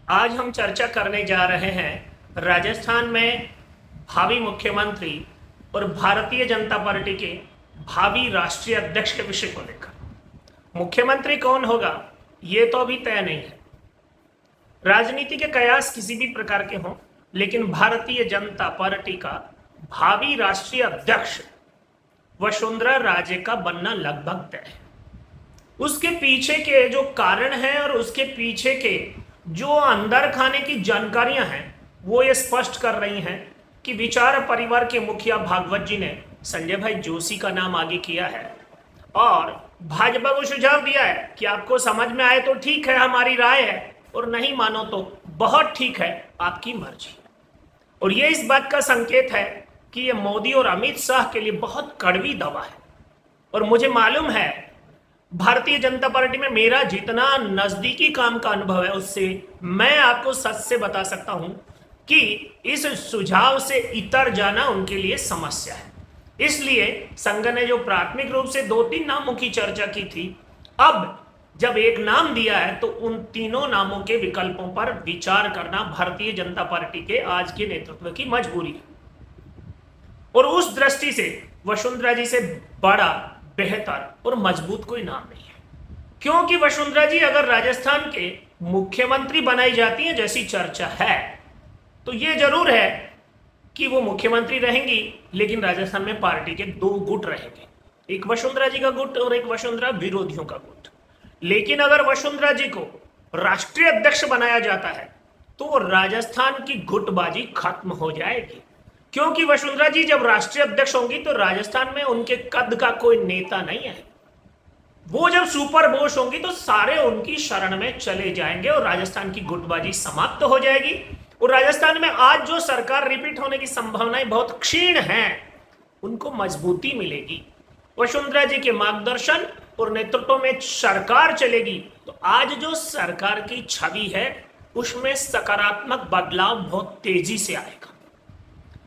आज हम चर्चा करने जा रहे हैं राजस्थान में भावी मुख्यमंत्री और भारतीय जनता पार्टी के भावी राष्ट्रीय अध्यक्ष के विषय को लेकर। मुख्यमंत्री कौन होगा ये तो अभी तय नहीं है। राजनीति के कयास किसी भी प्रकार के हों, लेकिन भारतीय जनता पार्टी का भावी राष्ट्रीय अध्यक्ष वसुंधरा राजे का बनना लगभग तय है। उसके पीछे के जो कारण हैं और उसके पीछे के जो अंदर खाने की जानकारियां हैं वो ये स्पष्ट कर रही हैं कि विचार परिवार के मुखिया भागवत जी ने संजय भाई जोशी का नाम आगे किया है और भाजपा को सुझाव दिया है कि आपको समझ में आए तो ठीक है, हमारी राय है, और नहीं मानो तो बहुत ठीक है, आपकी मर्जी। और ये इस बात का संकेत है कि ये मोदी और अमित शाह के लिए बहुत कड़वी दवा है। और मुझे मालूम है भारतीय जनता पार्टी में मेरा जितना नजदीकी काम का अनुभव है उससे मैं आपको सच से बता सकता हूं कि इस सुझाव से इतर जाना उनके लिए समस्या है। इसलिए संघ ने जो प्राथमिक रूप से 2-3 नामों की चर्चा की थी, अब जब एक नाम दिया है तो उन तीनों नामों के विकल्पों पर विचार करना भारतीय जनता पार्टी के आज के नेतृत्व की मजबूरी है। और उस दृष्टि से वसुंधरा जी से बड़ा, बेहतर और मजबूत कोई नाम नहीं है, क्योंकि वसुंधरा जी अगर राजस्थान के मुख्यमंत्री बनाई जाती है जैसी चर्चा है तो यह जरूर है कि वो मुख्यमंत्री रहेंगी, लेकिन राजस्थान में पार्टी के 2 गुट रहेंगे, एक वसुंधरा जी का गुट और एक वसुंधरा विरोधियों का गुट। लेकिन अगर वसुंधरा जी को राष्ट्रीय अध्यक्ष बनाया जाता है तो राजस्थान की गुटबाजी खत्म हो जाएगी, क्योंकि वसुंधरा जी जब राष्ट्रीय अध्यक्ष होंगी तो राजस्थान में उनके कद का कोई नेता नहीं है। वो जब सुपर बोस होंगी तो सारे उनकी शरण में चले जाएंगे और राजस्थान की गुटबाजी समाप्त हो जाएगी। और राजस्थान में आज जो सरकार रिपीट होने की संभावनाएं बहुत क्षीण हैं, उनको मजबूती मिलेगी। वसुंधरा जी के मार्गदर्शन और नेतृत्व में सरकार चलेगी तो आज जो सरकार की छवि है उसमें सकारात्मक बदलाव बहुत तेजी से आएगा।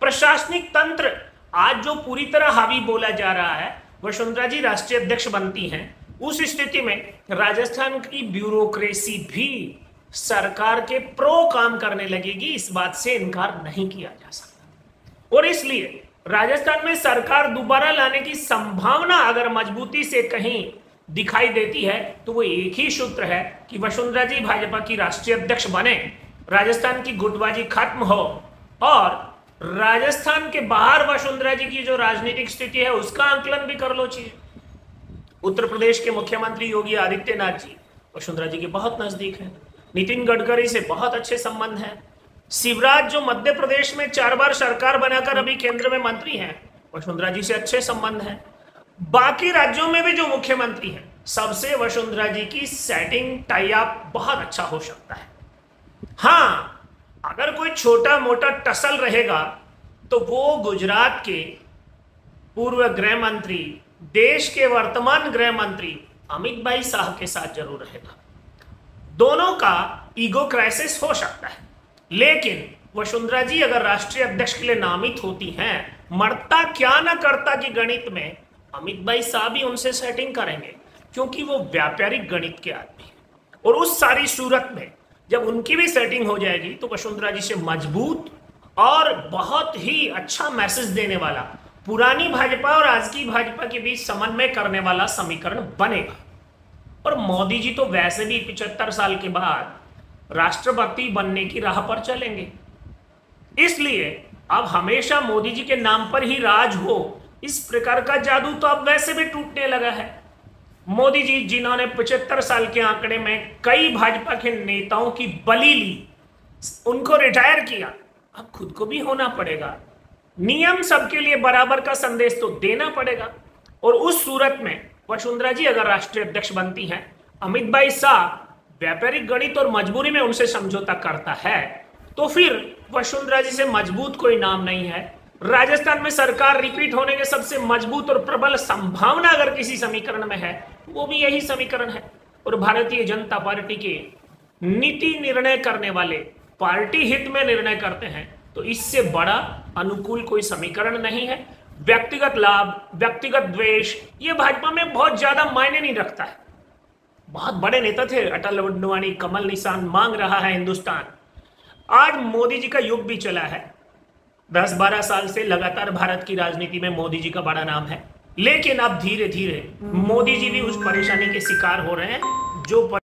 प्रशासनिक तंत्र आज जो पूरी तरह हावी बोला जा रहा है, वसुंधरा जी राष्ट्रीय अध्यक्ष बनती हैं, उस स्थिति में राजस्थान की ब्यूरोक्रेसी भी सरकार के प्रो काम करने लगेगी, इस बात से इनकार नहीं किया जा सकता। और इसलिए राजस्थान में सरकार दोबारा लाने की संभावना अगर मजबूती से कहीं दिखाई देती है तो वो एक ही सूत्र है कि वसुंधरा जी भाजपा की राष्ट्रीय अध्यक्ष बने, राजस्थान की गुटबाजी खत्म हो और राजस्थान के बाहर वसुंधरा जी की जो राजनीतिक स्थिति है उसका आंकलन भी कर लो चाहिए। उत्तर प्रदेश के मुख्यमंत्री योगी आदित्यनाथ जी वसुंधरा जी के बहुत नजदीक हैं, नितिन गडकरी से बहुत अच्छे संबंध हैं, शिवराज जो मध्य प्रदेश में 4 बार सरकार बनाकर अभी केंद्र में मंत्री हैं, वसुंधरा जी से अच्छे संबंध हैं। बाकी राज्यों में भी जो मुख्यमंत्री हैं सबसे वसुंधरा जी की सेटिंग टाई अप बहुत अच्छा हो सकता है। हाँ, अगर कोई छोटा मोटा टसल रहेगा तो वो गुजरात के पूर्व गृह मंत्री, देश के वर्तमान गृह मंत्री अमित भाई शाह के साथ जरूर रहेगा। दोनों का ईगो क्राइसिस हो सकता है, लेकिन वसुंधरा जी अगर राष्ट्रीय अध्यक्ष के लिए नामित होती हैं, मरता क्या न करता कि गणित में अमित भाई शाह भी उनसे सेटिंग करेंगे, क्योंकि वो व्यापारिक गणित के आदमी हैं। और उस सारी सूरत में जब उनकी भी सेटिंग हो जाएगी तो वसुंधरा जी से मजबूत और बहुत ही अच्छा मैसेज देने वाला, पुरानी भाजपा और आज की भाजपा के बीच समन्वय करने वाला समीकरण बनेगा। और मोदी जी तो वैसे भी 75 साल के बाद राष्ट्रपति बनने की राह पर चलेंगे, इसलिए अब हमेशा मोदी जी के नाम पर ही राज हो, इस प्रकार का जादू तो अब वैसे भी टूटने लगा है। मोदी जी जिन्होंने 75 साल के आंकड़े में कई भाजपा के नेताओं की बलि ली, उनको रिटायर किया, अब खुद को भी होना पड़ेगा। नियम सबके लिए बराबर का संदेश तो देना पड़ेगा। और उस सूरत में वसुंधरा जी अगर राष्ट्रीय अध्यक्ष बनती हैं, अमित भाई शाह व्यापारिक गणित और मजबूरी में उनसे समझौता करता है, तो फिर वसुंधरा जी से मजबूत कोई नाम नहीं है। राजस्थान में सरकार रिपीट होने के सबसे मजबूत और प्रबल संभावना अगर किसी समीकरण में है वो भी यही समीकरण है। और भारतीय जनता पार्टी के नीति निर्णय करने वाले पार्टी हित में निर्णय करते हैं तो इससे बड़ा अनुकूल कोई समीकरण नहीं है। व्यक्तिगत लाभ, व्यक्तिगत द्वेष, ये भाजपा में बहुत ज्यादा मायने नहीं रखता है। बहुत बड़े नेता थे अटल अडवाणी, कमल निशान मांग रहा है हिंदुस्तान। आज मोदी जी का युग भी चला है। 10-12 साल से लगातार भारत की राजनीति में मोदी जी का बड़ा नाम है, लेकिन अब धीरे धीरे मोदी जी भी उस परेशानी के शिकार हो रहे हैं जो